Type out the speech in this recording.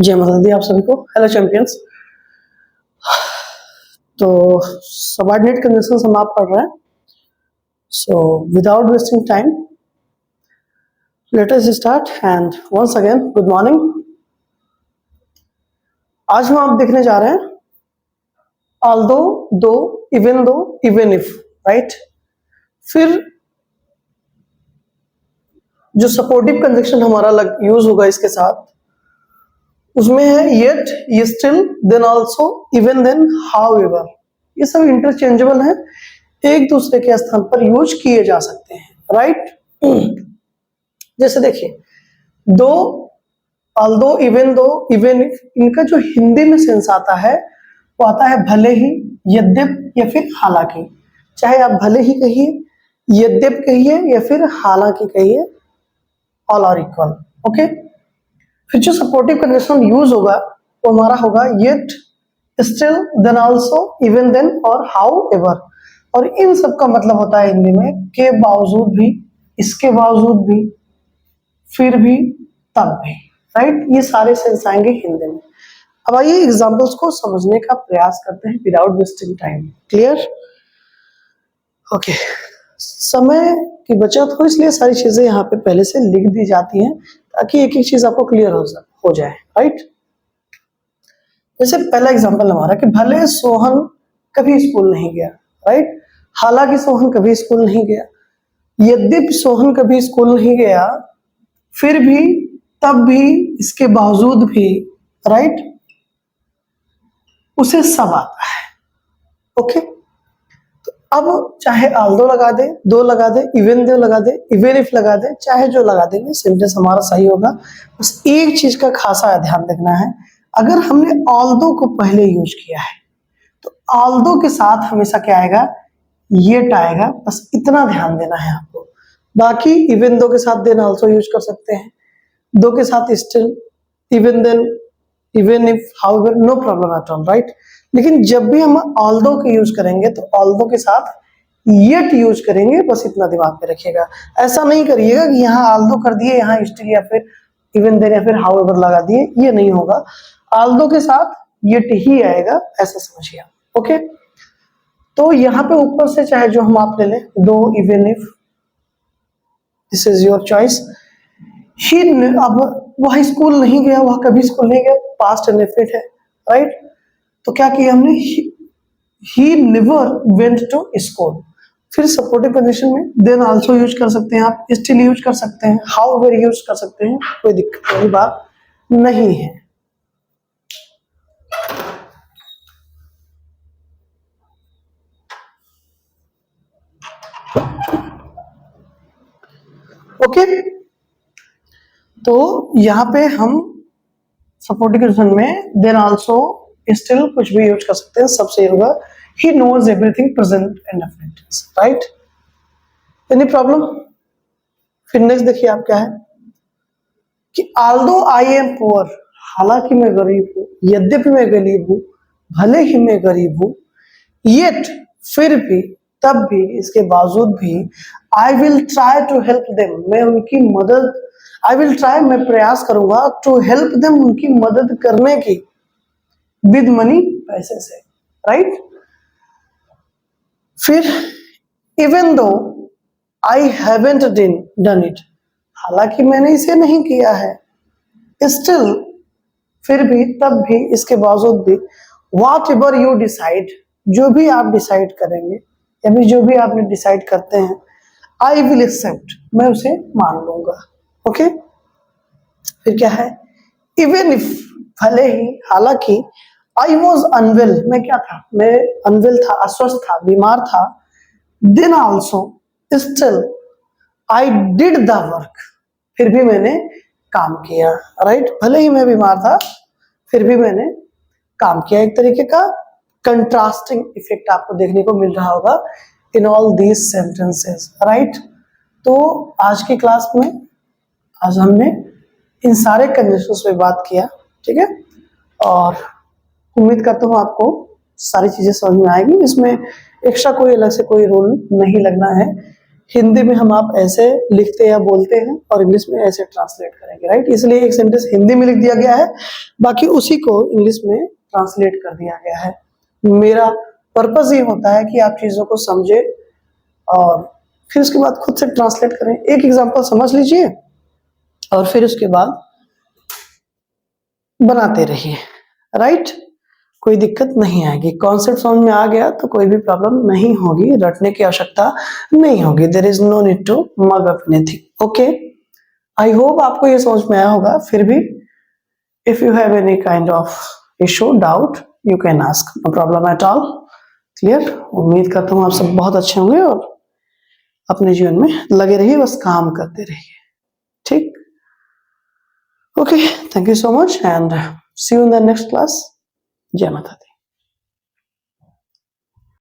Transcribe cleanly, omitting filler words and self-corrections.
जय माता दी आप सभी को। Hello champions. तो सबऑर्डिनेट कंडीशंस हम आप पढ़ रहे हैं। So without wasting time let us start and once again good morning. आज हम आप देखने जा रहे हैं ऑल्दो, दो, even though, even if, right. फिर जो सपोर्टिव कंजक्शन हमारा यूज होगा इसके साथ, उसमें है येट, ये still, then also, even then, however. ये सब इंटरचेंजेबल हैं, एक दूसरे के स्थान पर यूज किए जा सकते हैं, राइट। जैसे देखिए दो, although, even though, even if, इनका जो हिंदी में सेंस आता है वो आता है भले ही, यद्यप या फिर हालांकि। चाहे आप भले ही कहिए, यद्यप कहिए या फिर हालांकि कहिए, ऑल आर इक्वल। ओके। फिर जो सपोर्टिव कंडीशन यूज होगा वो हमारा होगा yet, still, then also, even then और हाउ एवर। और इन सब का मतलब होता है हिंदी में के बावजूद भी, इसके बावजूद भी, फिर भी, तब भी, राइट। ये सारे सेंस आएंगे हिंदी में। अब आइए एग्जांपल्स को समझने का प्रयास करते हैं without wasting time. Clear? Okay. समय की बचत हो इसलिए सारी चीजें यहाँ पे पहले से लिख दी जाती हैं ताकि एक एक चीज आपको क्लियर हो जाए, राइट। जैसे पहला एग्जांपल हमारा कि भले सोहन कभी स्कूल नहीं गया, राइट। हालांकि सोहन कभी स्कूल नहीं गया, यद्यपि सोहन कभी स्कूल नहीं गया, फिर भी, तब भी, इसके बावजूद भी, राइट, उसे सब आता है। ओके। तो अब चाहे ऑल्दो लगा दे, दो लगा दे, इवन दो लगा दे, इवन इफ लगा दे, चाहे जो लगा देंगे सेंटेंस हमारा सही होगा। बस एक चीज का खासा ध्यान रखना है, अगर हमने ऑल्दो को पहले यूज किया है तो ऑल्दो के साथ हमेशा क्या आएगा, येट आएगा। बस इतना ध्यान देना है आपको। बाकी इवन दो के साथ देन ऑल्सो यूज कर सकते हैं, दो के साथ still, even then, even if, however, no problem at all, right. लेकिन जब भी हम ऑल्दो के यूज करेंगे तो ऑल्दो के साथ येट यूज करेंगे। बस इतना दिमाग में रखिएगा। ऐसा नहीं करिएगा कि यहाँ ऑल्दो कर दिए, यहाँ स्टिल या फिर इवन देन या फिर हाउएवर लगा दिए, ये नहीं होगा। ऑल्दो के साथ येट ही आएगा, ऐसा समझिए आप। ओके। तो यहाँ पे ऊपर से चाहे जो हम आप ले लें, दो, even if, this is your choice. ही, अब वह स्कूल नहीं गया, वह कभी स्कूल नहीं गया, पास्ट इंडेफिनिट है, राइट। तो क्या किया हमने, he never went to school. फिर सपोर्टिव कंडीशन में देन आल्सो यूज कर सकते हैं आप, स्टिल यूज कर सकते हैं, हाउएवर यूज कर सकते हैं, कोई दिक्कत वाली बात नहीं है। ओके। तो यहाँ पे हम सपोर्टिव कंडीशन में देन आल्सो, स्टिल कुछ भी यूज कर सकते हैं, सबसे होगा he knows everything present and definite, right. Any problem? फिर नेक्स्ट देखिए आप क्या है कि ऑल्दो आई एम पुअर, हालांकि मैं गरीब हूं, यद्यपि मैं गरीब हूं, भले ही मैं गरीब हूं, येट, फिर भी, तब भी, इसके बावजूद भी, I will try to help them, मैं उनकी मदद, आई विल ट्राई, मैं प्रयास करूंगा, टू हेल्प देम, उनकी मदद करने की, विद मनी, पैसे से, राइट। फिर even though I haven't done it, हालांकि मैंने इसे नहीं किया है, स्टिल, फिर भी, तब भी, इसके बावजूद भी, व्हाट एवर यू डिसाइड, जो भी आप डिसाइड करेंगे या फिर जो भी आपने डिसाइड करते हैं, आई विल एक्सेप्ट, मैं उसे मान लूंगा। ओके। फिर क्या है, इवन इफ, भले ही, हालांकि, आई वॉज अनवेल, मैं क्या था, मैं अनवेल था, अस्वस्थ था, बीमार था, then also, still, I did the work, फिर भी मैंने काम किया, राइट। भले ही मैं बीमार था फिर भी मैंने काम किया। एक तरीके का कंट्रास्टिंग इफेक्ट आपको देखने को मिल रहा होगा in all these sentences, right. तो आज की क्लास में आज हमने इन सारे कंडीशंस पे बात किया, ठीक है। और उम्मीद करता हूँ आपको सारी चीजें समझ में आएगी। इसमें एक्स्ट्रा कोई अलग से कोई रूल नहीं लगना है। हिंदी में हम आप ऐसे लिखते या बोलते हैं और इंग्लिश में ऐसे ट्रांसलेट करेंगे, राइट। इसलिए एक सेंटेंस हिंदी में लिख दिया गया है, बाकी उसी को इंग्लिश में ट्रांसलेट कर दिया गया है। मेरा पर्पस ये होता है कि आप चीजों को समझे और फिर उसके बाद खुद से ट्रांसलेट करें। एक एग्जांपल समझ लीजिए और फिर उसके बाद बनाते रहिए, राइट। कोई दिक्कत नहीं आएगी, कॉन्सेप्ट समझ में आ गया तो कोई भी प्रॉब्लम नहीं होगी, रटने की आवश्यकता नहीं होगी। There is no need to mug up anything, okay. I hope आपको ये समझ में आया होगा। फिर भी if you have any kind of issue, doubt, you can ask, no problem at all. Clear. उम्मीद करता हूँ आप सब बहुत अच्छे होंगे और अपने जीवन में लगे रहिए, बस काम करते रहिए, ठीक। Okay, thank you so much and see you in the next class. जय माता दी।